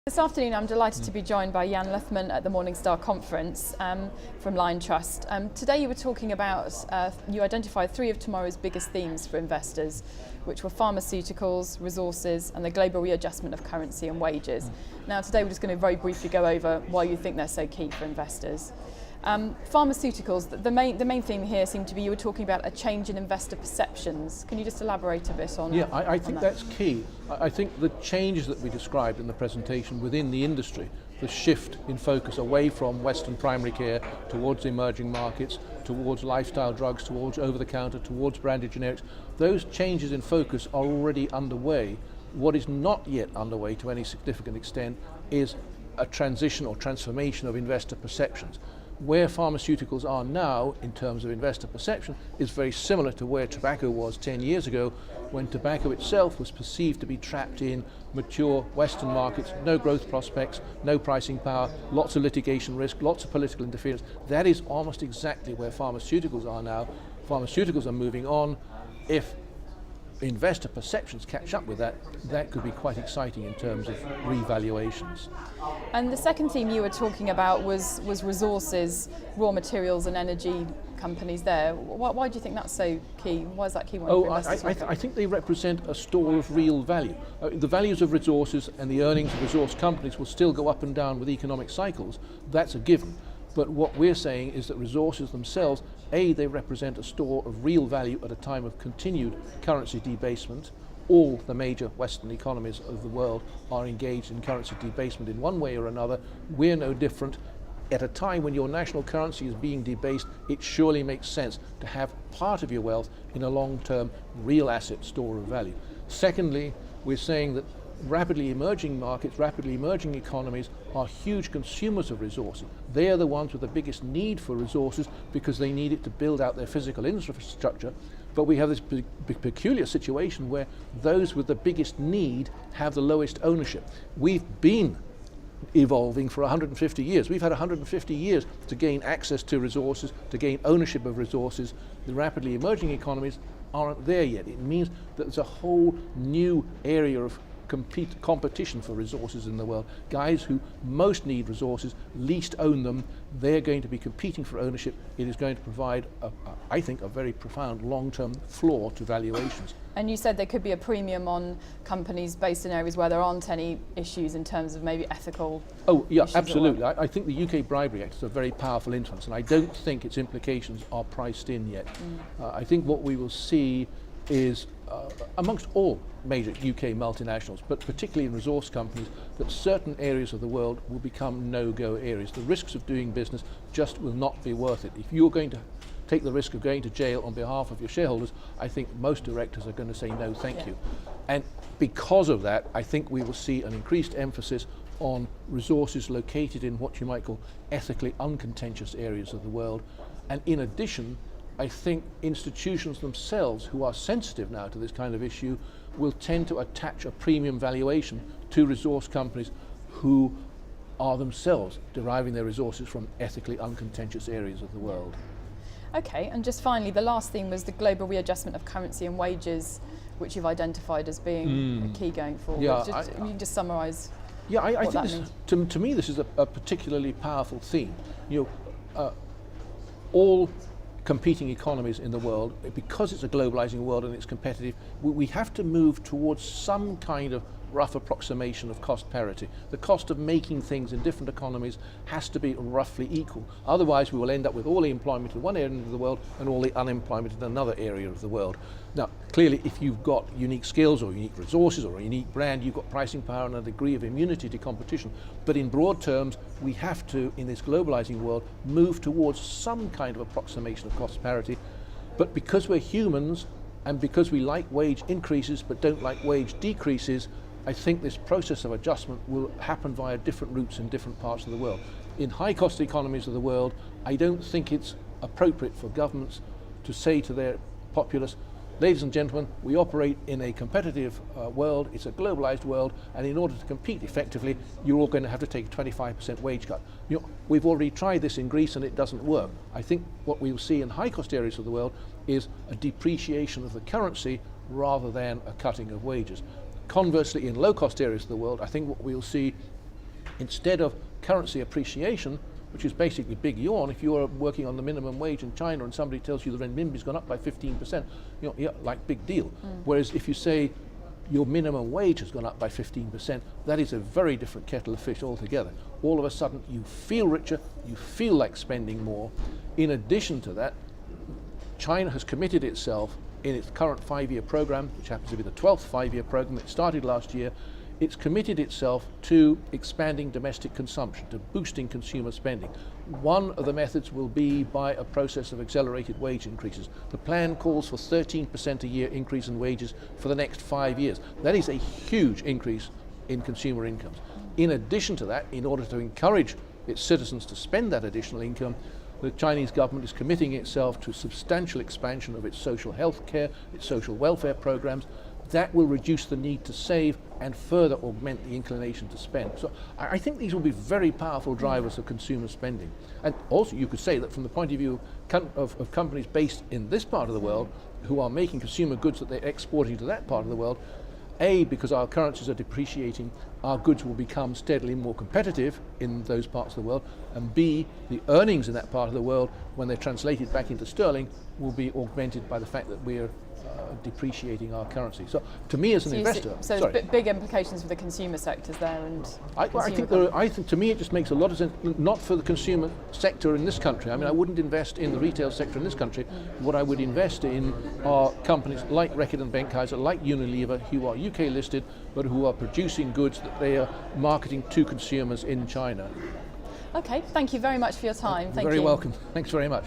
This afternoon I'm delighted to be joined by Luthman at the Morningstar Conference from Trust. Today you were talking about, you identified three of tomorrow's biggest themes for investors, which were pharmaceuticals, resources and the global readjustment of currency and wages. Now today we're just going to very briefly go over why you think they're so key for investors. Pharmaceuticals, the main theme here seemed to be you were talking about a change in investor perceptions. Can you just elaborate a bit on that? I think that's key. I think the changes that we described in the presentation within the industry, the shift in focus away from Western primary care towards emerging markets, towards lifestyle drugs, towards over-the-counter, towards branded generics, those changes in focus are already underway. What is not yet underway to any significant extent is a transition or transformation of investor perceptions. Where pharmaceuticals are now in terms of investor perception is very similar to where tobacco was 10 years ago, when tobacco itself was perceived to be trapped in mature Western markets, no growth prospects, no pricing power, lots of litigation risk, lots of political interference. That is almost exactly where pharmaceuticals are now. Pharmaceuticals are moving on. If investor perceptions catch up with that, that could be quite exciting in terms of revaluations. And the second theme you were talking about was resources, raw materials and energy companies there. Why do you think that's so key? Why is that key one for investors? I think they represent a store of real value. The values of resources and the earnings of resource companies will still go up and down with economic cycles. That's a given. But what we're saying is that resources themselves, A, they represent a store of real value at a time of continued currency debasement. All the major Western economies of the world are engaged in currency debasement in one way or another. We're no different. At a time when your national currency is being debased, it surely makes sense to have part of your wealth in a long-term real asset store of value. Secondly, we're saying that rapidly emerging markets, rapidly emerging economies are huge consumers of resources. They are the ones with the biggest need for resources because they need it to build out their physical infrastructure. But we have this peculiar situation where those with the biggest need have the lowest ownership. We've been evolving for 150 years. We've had 150 years to gain access to resources, to gain ownership of resources. The rapidly emerging economies aren't there yet. It means that there's a whole new area of competition for resources in the world. Guys who most need resources, least own them, they're going to be competing for ownership. It is going to provide, I think, a very profound long-term floor to valuations. And you said there could be a premium on companies based in areas where there aren't any issues in terms of maybe ethical Oh yeah, absolutely. I think the UK Bribery Act is a very powerful influence, and I don't think its implications are priced in yet. I think what we will see is amongst all major UK multinationals, but particularly in resource companies, that certain areas of the world will become no-go areas. The risks of doing business just will not be worth it. If you're going to take the risk of going to jail on behalf of your shareholders, I think most directors are going to say no thank you. And because of that, I think we will see an increased emphasis on resources located in what you might call ethically uncontentious areas of the world. And in addition, I think institutions themselves who are sensitive now to this kind of issue will tend to attach a premium valuation to resource companies who are themselves deriving their resources from ethically uncontentious areas of the world. Okay, and just finally, the last theme was the global readjustment of currency and wages, which you've identified as being a key going forward. Yeah, you can just summarise. Yeah, I think this, to me this is a particularly powerful theme. You know, all competing economies in the world, because it's a globalizing world and it's competitive, we have to move towards some kind of rough approximation of cost parity. The cost of making things in different economies has to be roughly equal. Otherwise we will end up with all the employment in one area of the world and all the unemployment in another area of the world. Now clearly if you've got unique skills or unique resources or a unique brand, you've got pricing power and a degree of immunity to competition. But in broad terms, we have to, in this globalizing world, move towards some kind of approximation of cost parity. But because we're humans and because we like wage increases but don't like wage decreases, I think this process of adjustment will happen via different routes in different parts of the world. In high-cost economies of the world, I don't think it's appropriate for governments to say to their populace, ladies and gentlemen, we operate in a competitive world, it's a globalized world, and in order to compete effectively, you're all going to have to take a 25% wage cut. We've already tried this in Greece and it doesn't work. I think what we will see in high-cost areas of the world is a depreciation of the currency rather than a cutting of wages. Conversely, in low-cost areas of the world, I think what we'll see, instead of currency appreciation, which is basically big yawn, if you're working on the minimum wage in China and somebody tells you the renminbi's gone up by 15%, yeah, like big deal. Whereas if you say your minimum wage has gone up by 15%, that is a very different kettle of fish altogether. All of a sudden you feel richer, you feel like spending more. In addition to that, China has committed itself in its current 5-year program, which happens to be the 12th 5-year program that started last year. It's committed itself to expanding domestic consumption, to boosting consumer spending. One of the methods will be by a process of accelerated wage increases. The plan calls for 13% a year increase in wages for the next 5 years. That is a huge increase in consumer incomes. In addition to that, in order to encourage its citizens to spend that additional income, the Chinese government is committing itself to substantial expansion of its social health care, its social welfare programs. That will reduce the need to save and further augment the inclination to spend. So I think these will be very powerful drivers of consumer spending. And also you could say that from the point of view of companies based in this part of the world who are making consumer goods that they're exporting to that part of the world, A, because our currencies are depreciating, our goods will become steadily more competitive in those parts of the world, and B, the earnings in that part of the world, when they're translated back into sterling, will be augmented by the fact that we're depreciating our currency. So to me as an investor... So there's big implications for the consumer sectors there, and I think to me it just makes a lot of sense, not for the consumer sector in this country. I mean, I wouldn't invest in the retail sector in this country. What I would invest in are companies like Reckitt and Benckiser, like Unilever, who are UK listed, but who are producing goods that they are marketing to consumers in China. Okay, thank you very much for your time. You're very welcome. Thanks very much.